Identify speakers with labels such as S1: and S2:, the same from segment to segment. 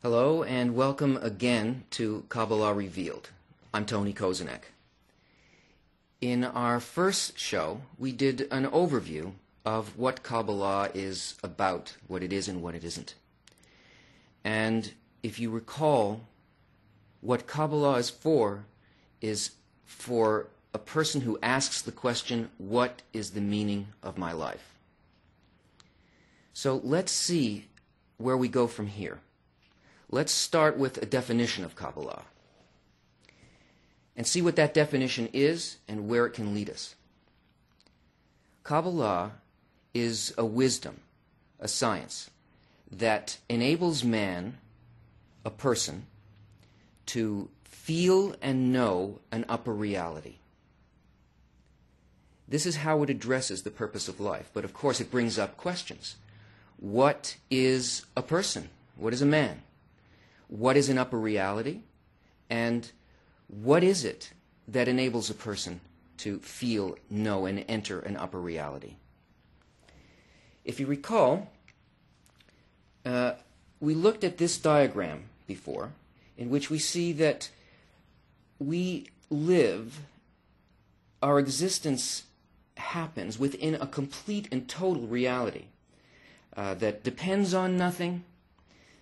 S1: Hello and welcome again to Kabbalah Revealed. I'm Tony Kozenek. In our first show, we did an overview of what Kabbalah is about, what it is and what it isn't. And if you recall, what Kabbalah is for a person who asks the question, what is the meaning of my life? So let's see where we go from here. Let's start with a definition of Kabbalah and see what that definition is and where it can lead us. Kabbalah is a wisdom, a science, that enables man, a person, to feel and know an upper reality. This is how it addresses the purpose of life, but of course it brings up questions. What is a person? What is a man? What is an upper reality? And what is it that enables a person to feel, know, and enter an upper reality? If you recall, we looked at this diagram before, in which we see that we live, our existence happens within a complete and total reality that depends on nothing,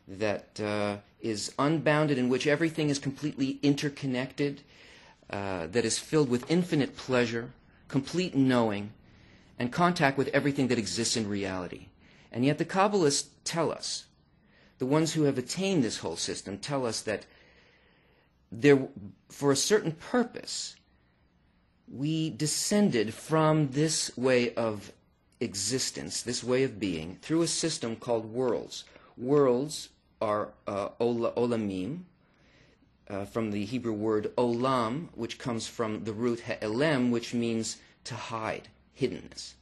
S1: that is unbounded, in which everything is completely interconnected, that is filled with infinite pleasure, complete knowing, and contact with everything that exists in reality. And yet the Kabbalists tell us, the ones who have attained this whole system tell us that for a certain purpose, we descended from this way of existence, this way of being, through a system called worlds. Worlds are olamim, from the Hebrew word olam, which comes from the root ha'elem, which means to hide, hiddenness.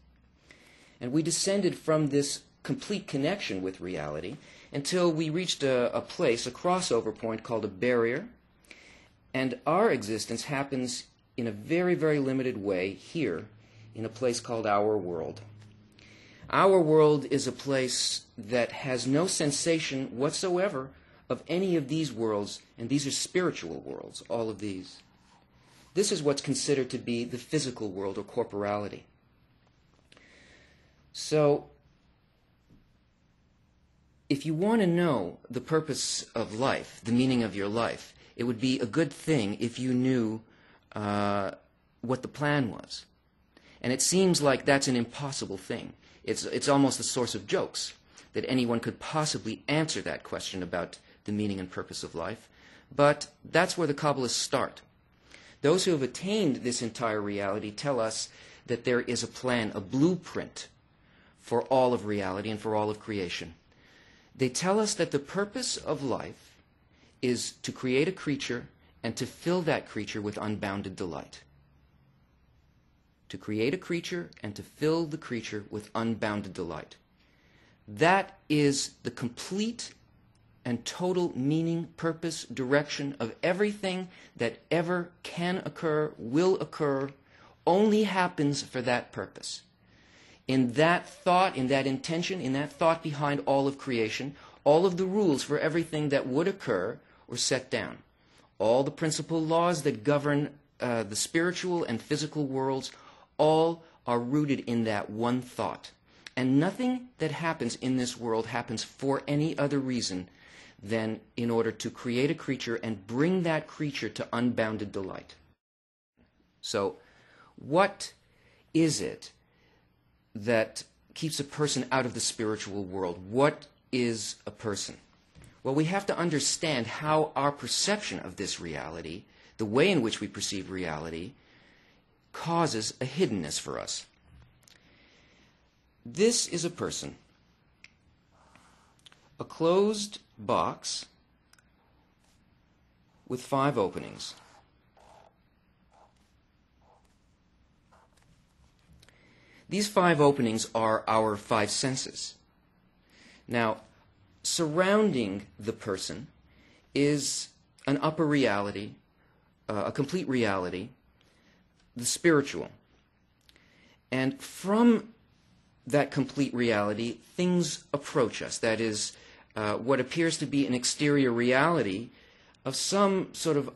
S1: And we descended from this complete connection with reality until we reached a place, a crossover point called a barrier, and our existence happens in a very, very limited way here in a place called our world. Our world is a place that has no sensation whatsoever of any of these worlds, and these are spiritual worlds, all of these. This is what's considered to be the physical world or corporality. So, if you want to know the purpose of life, the meaning of your life, it would be a good thing if you knew what the plan was. And it seems like that's an impossible thing. It's almost a source of jokes that anyone could possibly answer that question about the meaning and purpose of life. But that's where the Kabbalists start. Those who have attained this entire reality tell us that there is a plan, a blueprint for all of reality and for all of creation. They tell us that the purpose of life is to create a creature and to fill that creature with unbounded delight. To create a creature and to fill the creature with unbounded delight. That is the complete and total meaning, purpose, direction of everything that ever can occur, will occur, only happens for that purpose. In that thought, in that intention, in that thought behind all of creation, all of the rules for everything that would occur were set down. All the principal laws that govern the spiritual and physical worlds, all are rooted in that one thought. And nothing that happens in this world happens for any other reason than in order to create a creature and bring that creature to unbounded delight. So, what is it that keeps a person out of the spiritual world? What is a person? Well, we have to understand how our perception of this reality, the way in which we perceive reality, causes a hiddenness for us. This is a person, a closed box with 5 openings. These 5 openings are our 5 senses. Now, surrounding the person is an upper reality, a complete reality, the spiritual. And from that complete reality, things approach us. That is, what appears to be an exterior reality of some sort of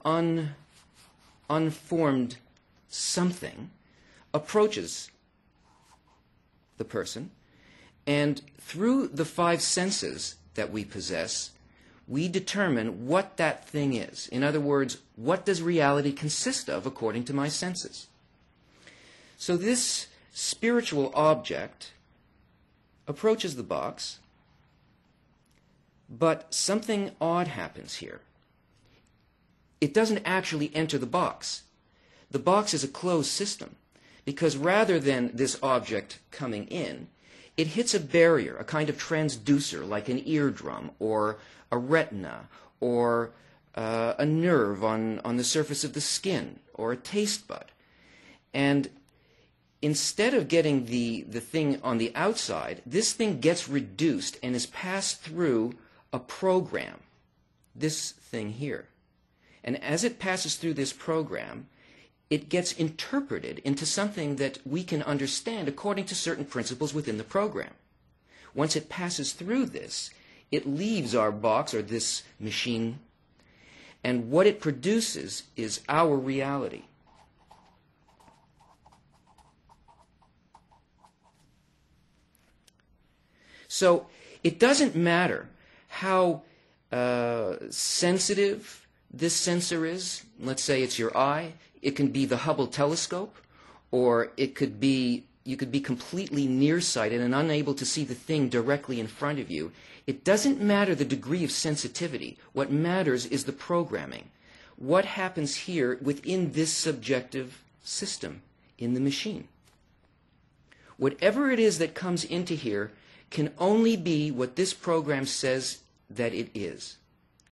S1: unformed something approaches the person, and through the five senses that we possess, we determine what that thing is. In other words, what does reality consist of according to my senses? So this spiritual object approaches the box, but something odd happens here. It doesn't actually enter the box. The box is a closed system, because rather than this object coming in, it hits a barrier, a kind of transducer like an eardrum or a retina or a nerve on the surface of the skin or a taste bud. And instead of getting the thing on the outside, this thing gets reduced and is passed through a program, this thing here. And as it passes through this program, it gets interpreted into something that we can understand according to certain principles within the program. Once it passes through this, it leaves our box or this machine, and what it produces is our reality. So it doesn't matter how sensitive this sensor is. Let's say it's your eye. It can be the Hubble telescope, or it could be you could be completely nearsighted and unable to see the thing directly in front of you. It doesn't matter the degree of sensitivity. What matters is the programming. What happens here within this subjective system in the machine? Whatever it is that comes into here can only be what this program says that it is.